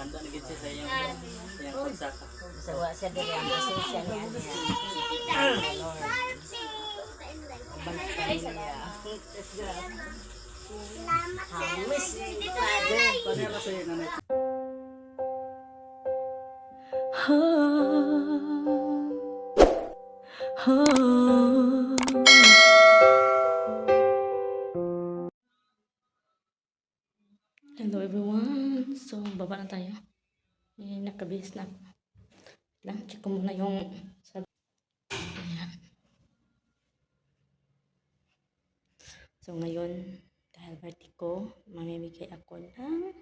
Nandun nagit siya sa iyong pagsaka. Sawa siya dili ang pasensya niya. Balik pamilya. Miss Father. Panera sa iyo nanay. Hello everyone. So, baba na tayo. Nakabihis na. Lang, check ko muna yung ayan. So, ngayon, dahil birthday ko, mamimigay ako ng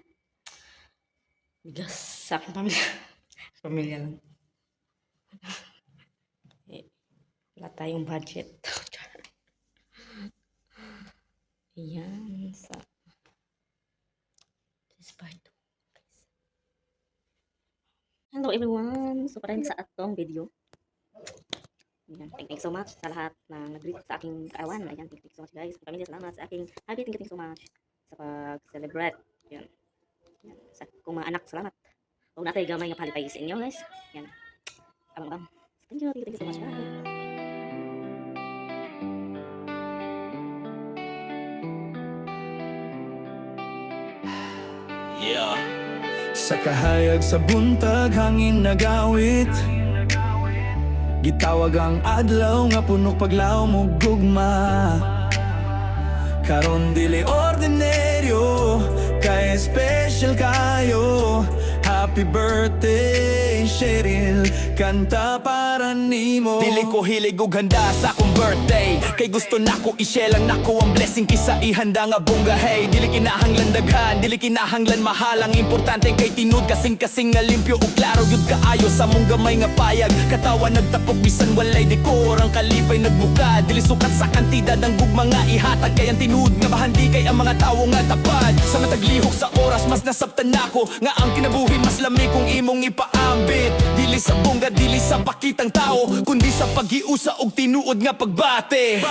bigas sa aking pamilya. Pamilya lang. Wala tayong budget. Ayan, sa this part. Hello everyone! So, parang sa atong video. Ayan, thank you so much sa lahat na nag-greet sa aking kaarawan. Ayan, thank you so much guys. Pamilya, salamat sa aking happy. Thank you so much sa pag-celebrate. Ayan. Ayan. Sa kong mga anak, salamat. Huwag natin gamay nga palipay sa inyo guys. Ayan. Abang-abang. Thank you so much guys. Yeah. Sa kahayag sa buntag hangin nagawit, gitawag ang adlaw nga punok paglaw mo gugma. Karon dili ordinaryo, kay special kayo. Happy birthday, Cheryl, kanta para nimo. Dili ko hilig ug handa sa akong birthday, kay gusto nako i-share lang nako ang blessing kisa ihanda nga bongga. Hey, dili kinahanglan daghan, dili kinahanglan mahal. Ang importante kay tinud kasing-kasing nga limpyo ug klaro gyud kaayo sa mong gamay nga payag. Katawan nagtapok bisan walay dekor, ang kalipay nagbuka. Dili sukat sa kantidad ang gugma nga ihatag, kay ang tinud nga bahandi kay ang mga tawo nga tapad. Sa mataglihok sa oras mas nasabtan nako nga ang kinabuhi mas lami kung imong ipaambit. Dili sa bongga, dili sa pakitang tao, kundi sa paghiusa og tinuod nga pagbate.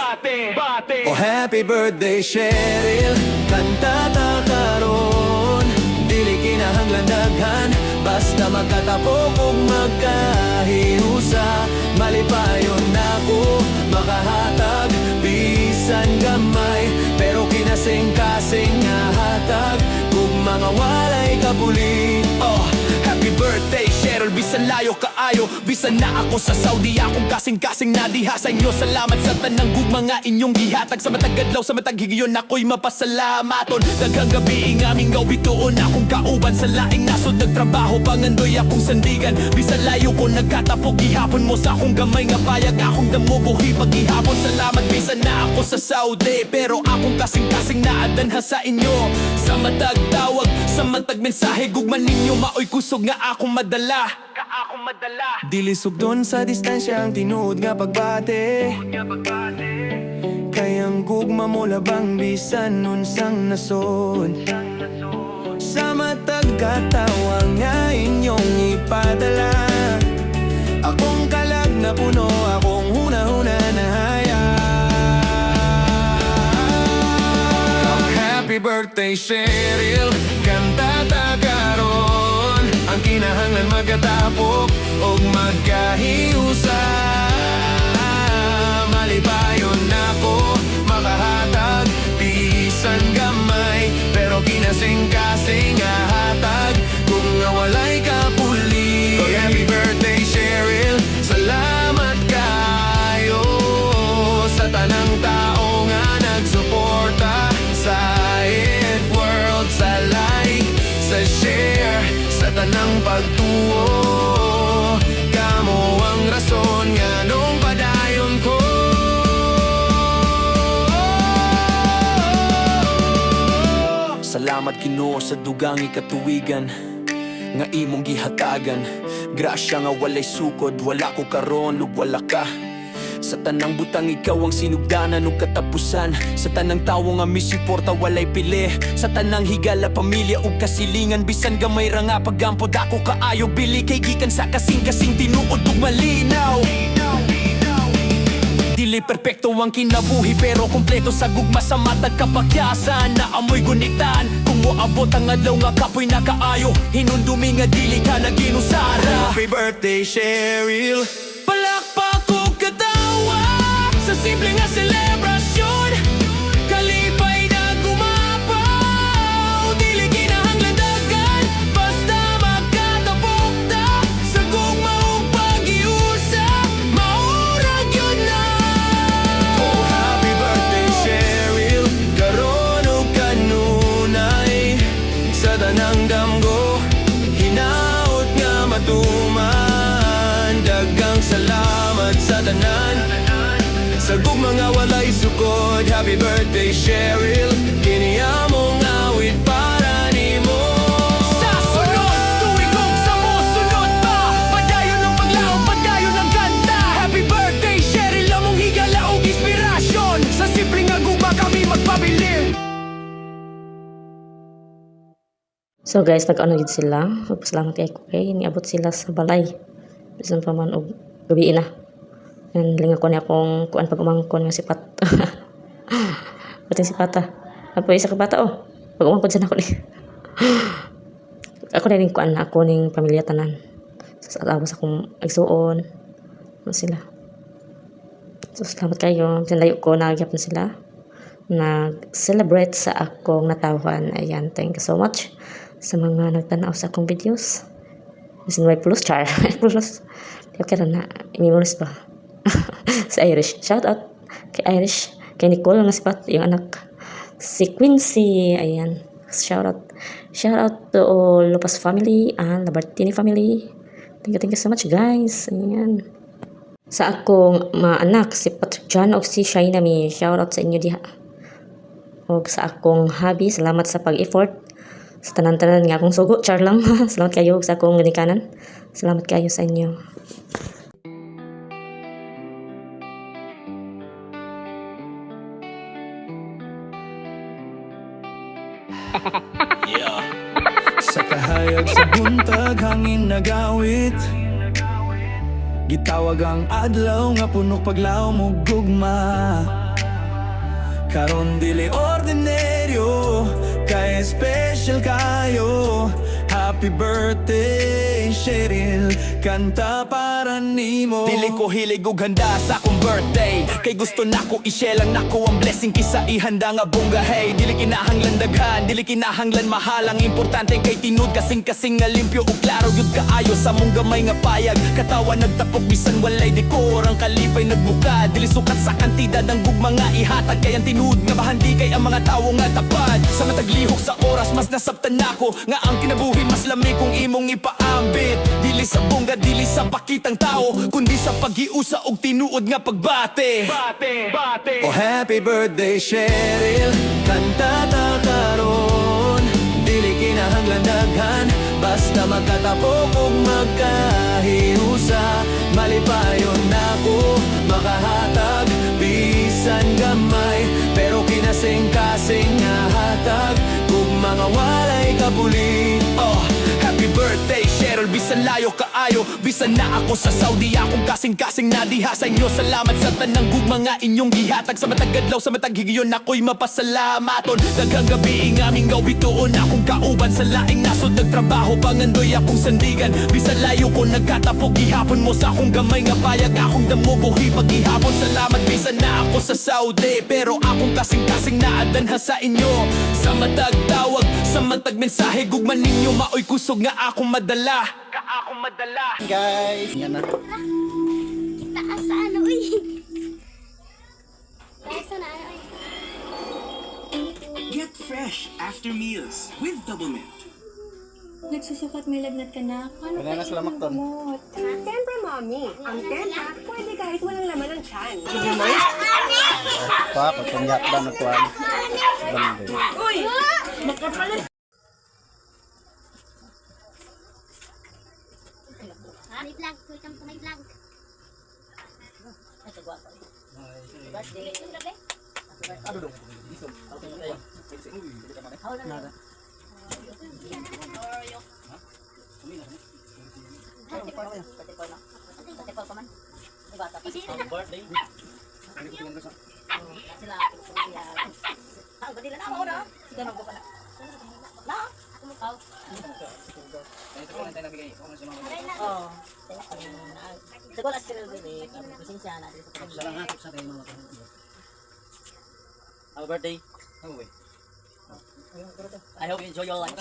Oh happy birthday Cheryl, kanta ta karon. Dili kinahanglan daghan, basta makatapok ug magkahiusa. Malipayon nako, makahatag bisan gamay, pero kinasing-kasing nga hatag kung mga walay kabulit. Oh, happy birthday Cheryl, bisan layo kaayo, bisan na ako sa Saudi, akong kasing-kasing na diha sa inyo. Salamat sa tanang gugma nga inyong gihatag, sa matag adlaw sa matag higayon ako'y mapasalamaton. Daghang gabi ang aming gawituon, akong kauban sa laing nasod nagtrabaho, pangandoy akong sandigan. Bisan layo ko nagkatapok, gihapon mo sa akong gamay nga payag, akong damo buhi paghihapon. Salamat bisan na ako sa Saudi, pero akong kasing-kasing na adanha sa inyo. Sa matag tawag, sa matag mensahe, gugman ninyo maoy kusog nga akong madala. Dili sugdon sa distansya ang tinuod nga pagbate, kayang gugma mo labang bisan unsang nasod. Sa matag katawa nga inyong ipadala, akong kalag na puno, akong huna-huna na haya. Happy birthday Cheryl, kanta ta karon. Ang kinahanglan magkatapok og magkahiusa. Malipayon nako, makahatag bisan gamay, pero kinasing-kasing nga hatag kung nga walay kapulit. Oh, happy birthday Cheryl, salamat kayo sa tanang tao nga nagsuporta sa It World, sa like, sa share, sa tanang pagtuo. Kamo ang rason nga nung padayon ko. Salamat Ginoo sa dugang ikatuwigan nga imong gihatagan. Grasya nga walay sukod, wala ko karon ug wala ka. Sa tanang butang ikaw ang sinugdanan ug katapusan. Sa tanang tawo nga misuporta walay pili. Sa tanang higala pamilya ug kasilingan, bisan gamay ra nga pagampod ako kaayo bili. Kay gikan sa kasing-kasing tinuod ug malinaw. Dili perpekto ang kinabuhi pero kumpleto sa gugma sa matag kapakyasan na amoy gunitan. Kung moabot ang adlaw nga kapoy nakaayo, hinundumi nga dili ka naginusara. Happy birthday Cheryl, palakpak ko katawa sa simple nga selebrasyon. Kalipay na gumapaw, dili kinahanglan dagan, basta magkatapok ta sa gugmaong pag-iusap, maurag yun na. Oh, happy birthday Cheryl, karon og kanunay sa tanang damgo, hinaot nga matuman. Daghang salamat sa tanan sa gugma nga walay sukod. Happy birthday Cheryl, kini among awit para nimo. Sa sunod, tuwigong sa musunod pa, padayon ng paglaom, padayon ng ganda. Happy birthday Cheryl, among higala og inspirasyon. Sa simple nga gugma kami magpabilin. So guys, nag-ano yun sila. Magpasalamat kay Kukay. Niabot sila sa balay. Bisan pa man og gabi na. Yan, linga ko niya akong kuan pag umangkon nga sipat. Bating sipata. Apo isa ka bata oh. Pag umangkon siya na ako ni. Ako na rin kuan na ako ning pamilya tanan. Sa awas akong agsuon. Ano sila. So salamat kayo. Sinlayo ko, nagyapon sila. Nag-celebrate sa akong natawan. Ayan, thank you so much sa mga nagtanaw sa akong videos. Kasi may plus char. Plus. Kaya ka na, imimulis ba? Sa Irish. Shout out kay Irish. Kay Nicole nga sipat, yung anak. Si Quincy. Ayan. Shout out. Shout out to all Lupas family and Labartini family. Thank you so much guys. Ayan. Sa akong mga anak, si Patrick John o si Shainami. Shout out sa inyo diha. O sa akong hobby, salamat sa pag-effort. Sa tanan-tanan nga akong sugo, char lang. Salamat kayo sa akong ganikanan. Salamat kayo sa inyo. Sa kahayag sa buntag hangin nagawit, gitawag ang adlaw nga punok paglaw mo gugma. Karon dili ordinaryo, kay special kayo. Happy birthday Cheryl, kanta para nimo. Dili ko hilig ug handa sa akong birthday, kay gusto nako i-share lang nako ang blessing kisa ihanda nga bongga. Hey, dili kinahanglan daghan, dili kinahanglan mahal. Ang importante kay tinud kasing-kasing nga limpyo ug klaro gyud kaayo sa mong gamay nga payag. Katawan nagtapok bisan walay dekor, ang kalipay nagbuka. Dili sukat sa kantidad ang gugma nga ihatag, kay ang tinud nga bahandi kay ang mga tawo nga tapad. Sa mataglihok sa oras mas nasabtan nako nga ang kinabuhi mas lami kung imong ipaambit. Dili sa bongga, dili sa pakitang tao, kundi sa pag-iusa og tinuod nga pagbate. Oh, happy birthday Cheryl, kanta ta karon. Dili kinahanglan daghan, basta magkatapok ug magkahiusa. Malipayon nako, makahatag bisan gamay, pero kinasing-kasing nga hatag kung mga walay kabuli. Oh, happy birthday Cheryl, bisan layo kaayo, bisan na ako sa Saudi, akong kasing-kasing na diha sa inyo. Salamat sa tanang gugma nga inyong gihatag. Sa matag adlaw, sa matag higayon, ako'y mapasalamaton. Daghang gabi nga aming gawitoon, akong kauban sa laing nasod. Nagtrabaho pangandoy akong sandigan, bisan layo ko nagkatapog. Gihapon mo sa akong gamay nga payag, akong damubuhi pag-ihapon. Salamat bisan na ako sa Saudi, pero akong kasing-kasing na adanha sa inyo. Sa matag tawag, sa matag mensahe, gugma ninyo maoy kusog nga akong madala. Guys, yan na. Taas sa ano, uy. Taas sa ano, uy. Get fresh after meals with Double Mint. Nagsusukat may lagnat ka na. Paano Wala na sila makton. gamot? Siyempre, Mommy. Ang tempa, pwede kahit walang laman ng tiyan. Pa, pagpunyak ba na tuwan? Bande. Uy! Makapalit! May vlog, tuloy kang may vlog. Ito guwapo. Birthday. Ano dong? Isog. Ako tayo. Nada. Birthday pa man. Di bata pa. Isip na. Birthday. Sila. Ang badila na ako na. Sige magbo ka na. Na? Ako mo kaw. Oh. Siguro as sila bili. Pasensya na. Happy birthday. I hope you enjoy your life.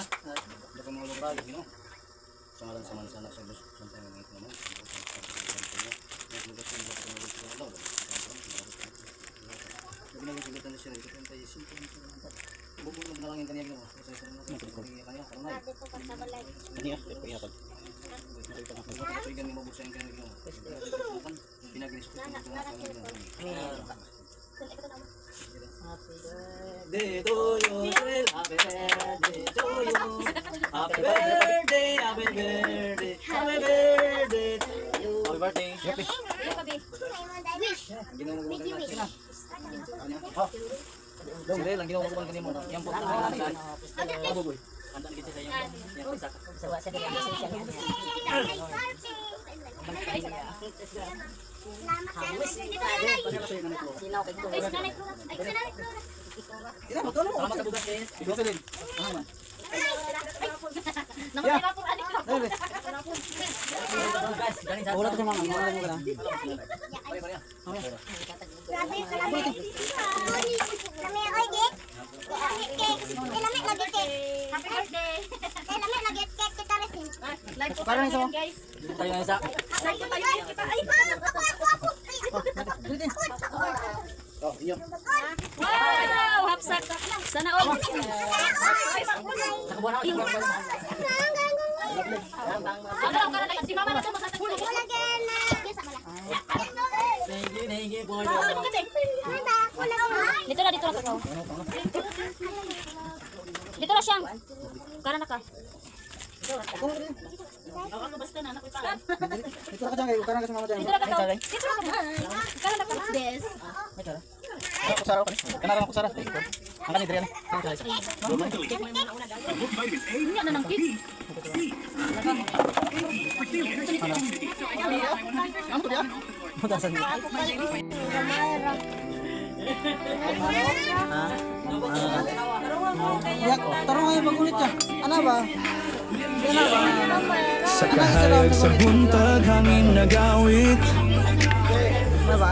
Birthday to you, happy birthday to you. Happy birthday, happy birthday, happy birthday to you. Happy birthday. Wish. Make you wish. Dong, dahil lang ginawa ko man kanimo. Yan po. Abuboy. Handa na kita sa iyo. Yan po isa. Sawa sa kanya. Pasensya na. Sinaw kay ko. Salamat sa bugas guys. Ikaw din. Guys, galing sa. Wala to sa mama. Wala mo kana. Bye bye. Parang isa mo. Tayo na isa. Oh, iyo. Wow, hapsak. Sana all. Si mama na to masasakit. Thank you boy. Dito na ka. Dito na siyang. Kara na ka. Basta na anak ko pa. Ito ka dyan, ukaran ka sa mama dyan. Dito na ka. Dito na ka. Kara na ka. Yes. May tara. Ako kusara ko. Kanara mo kusara. Ang kanil diri. Ang kanil. Hindi na nang cake. Ano to dia? Mutasan ni. Ya, tarong ay magulit ka. Ano ba? Sa kahayag sa buntag hangin nagawit,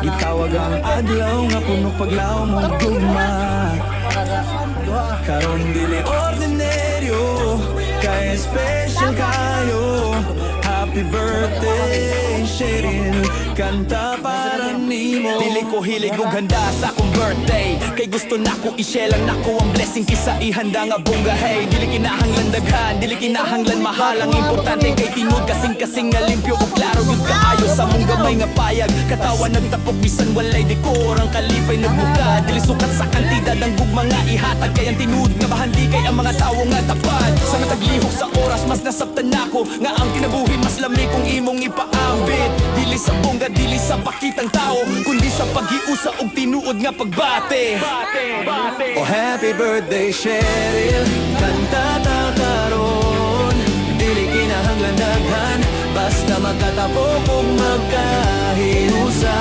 itawag ang adlaw nga puno paglaw mong gugma. Karon dili ordinaryo, kaya special kayo. Happy birthday, Cheryl, kanta para nimo. Dili ko hilig og handa sa akong birthday, kay gusto nako i-share nako ang blessing kisa ihanda nga bunga. Hey, dili kinahanglan daghan, dili kinahanglan mahal. Ang importante kay tinud kasing-kasing nga limpyo ug klaro gyud kaayo sa mong gamay nga payag. Katawan nagtapok bisan walay dekor, ang kalipay nagbuka. Dili sukat sa kantidad ang gugma nga ihatag, kay ang tinud nga bahandi kay ang mga tawo nga tapad. Sa mataglihok sa oras mas nasabtan nako nga ang kinabuhi mas lami kung imong ipaambit. Dili sa bongga, dili sa pakitang tao, kundi sa paghiusa og tinuod nga pagbate. Oh happy birthday Cheryl, kanta ta karon. Dili kinahanglan daghan, basta magkatapok ug magkahiusa.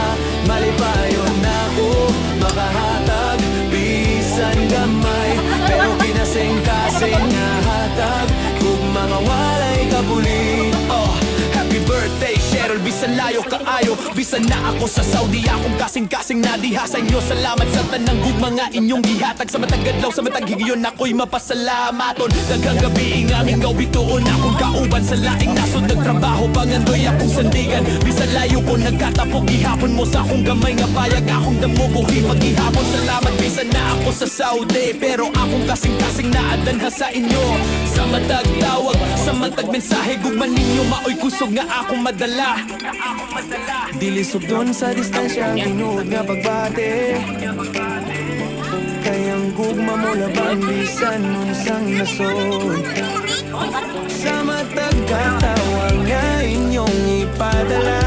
Malipayon nako makahatag bisan gamay, pero kinasing-kasing nga hatag ug mga walay kabuli. Oh happy birthday Cheryl, bisan layo kaayo, bisan na ako sa Saudi, akong kasing-kasing na diha sa inyo. Salamat sa tanang gugma nga inyong gihatag, sa matag adlaw sa matag higayon ako'y mapasalamaton. Daghang gabi nga mingaw bituon akong kauban sa laing nasod, nagtrabaho pangandoy akong sandigan. Bisan layo ko nagkatapog gihapon mo sa akong gamay nga payag, akong damo buhi paghihapon. Salamat bisan na ako sa Saudi, pero akong kasing-kasing na adanha sa inyo. Sa matag tawag, sa matag mensahe, gugma ninyo maoy kusog nga akong madala. Dili sugdon sa distansya, tinuod nga pagbate. Kayang gugma mo labang bisan unsang nasod. Sa matag katawag nga inyong ipadala,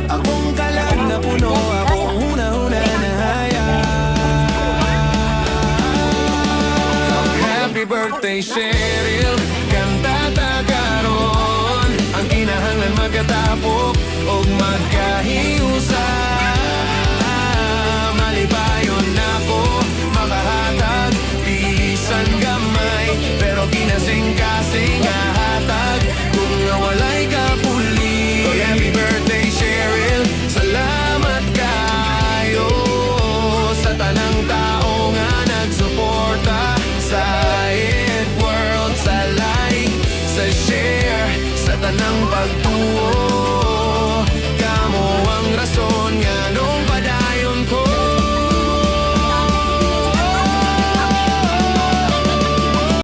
akong kalag na puno, akong huna-huna na hayag. Happy birthday Cheryl, kanta ta karon. Ang kinahanglan magkatapok og magkahiusa. ng pagtulong